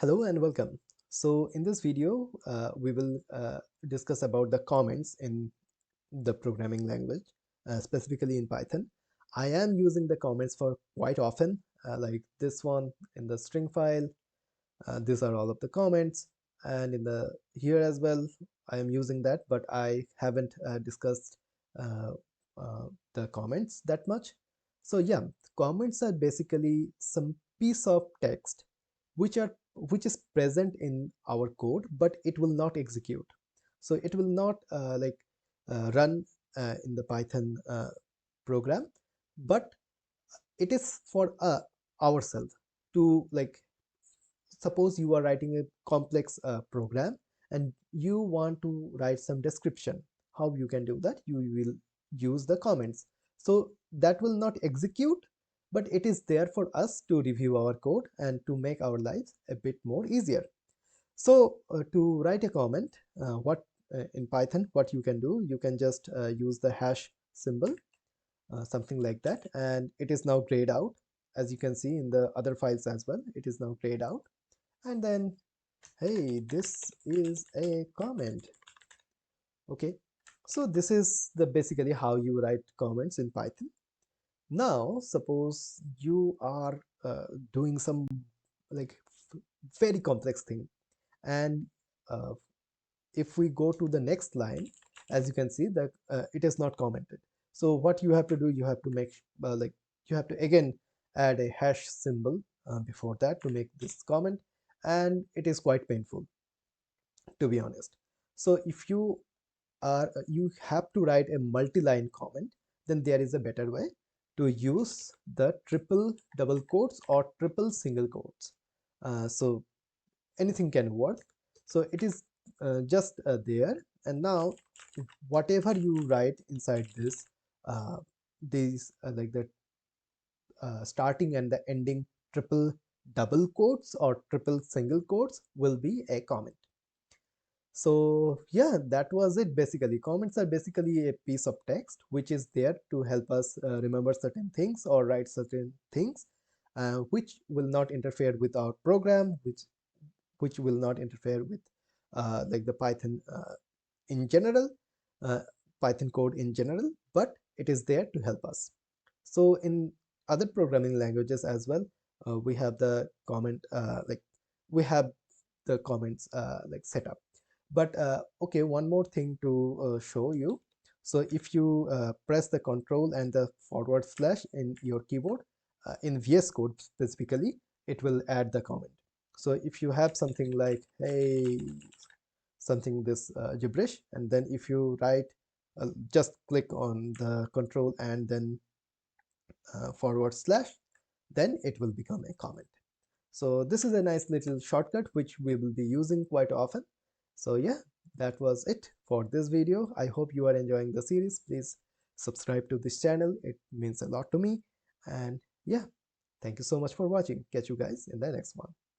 Hello and welcome. So in this video, we will discuss about the comments in the programming language, specifically in Python. I am using the comments for quite often, like this one in the string file. These are all of the comments, and in the here as well, I am using that, but I haven't discussed uh, the comments that much. So yeah, comments are basically some piece of text which is present in our code, but it will not execute. So it will not run in the Python program, but it is for ourselves to like, suppose you are writing a complex program and you want to write some description. How you can do that? You will use the comments. So that will not execute, but it is there for us to review our code and to make our lives a bit more easier. So to write a comment, what in Python, what you can do, you can just use the hash symbol, something like that, and it is now grayed out. As you can see in the other files as well, it is now grayed out. And then, hey, this is a comment. Okay, so this is the basically how you write comments in Python. Now suppose you are doing some like very complex thing, and uh, if we go to the next line, as you can see that it is not commented. So what you have to do, you have to make you have to again add a hash symbol before that to make this comment, and it is quite painful, to be honest. So if you are you have to write a multi-line comment, then there is a better way to use the triple double quotes or triple single quotes. So anything can work. So it is just there, and now whatever you write inside this, these like the starting and the ending triple double quotes or triple single quotes will be a comment. So yeah, that was it. Basically, comments are basically a piece of text which is there to help us remember certain things or write certain things, which will not interfere with our program, which will not interfere with like the Python in general, uh, Python code in general, but it is there to help us. So in other programming languages as well, we have the comment we have the comments like set up. But okay, one more thing to show you. So if you press the control and the forward slash in your keyboard, in VS Code specifically, it will add the comment. So if you have something like, hey, something this gibberish, and then if you write, just click on the control and then forward slash, then it will become a comment. So this is a nice little shortcut which we will be using quite often. So yeah, that was it for this video. I hope you are enjoying the series. Please subscribe to this channel, it means a lot to me. And yeah, thank you so much for watching. Catch you guys in the next one.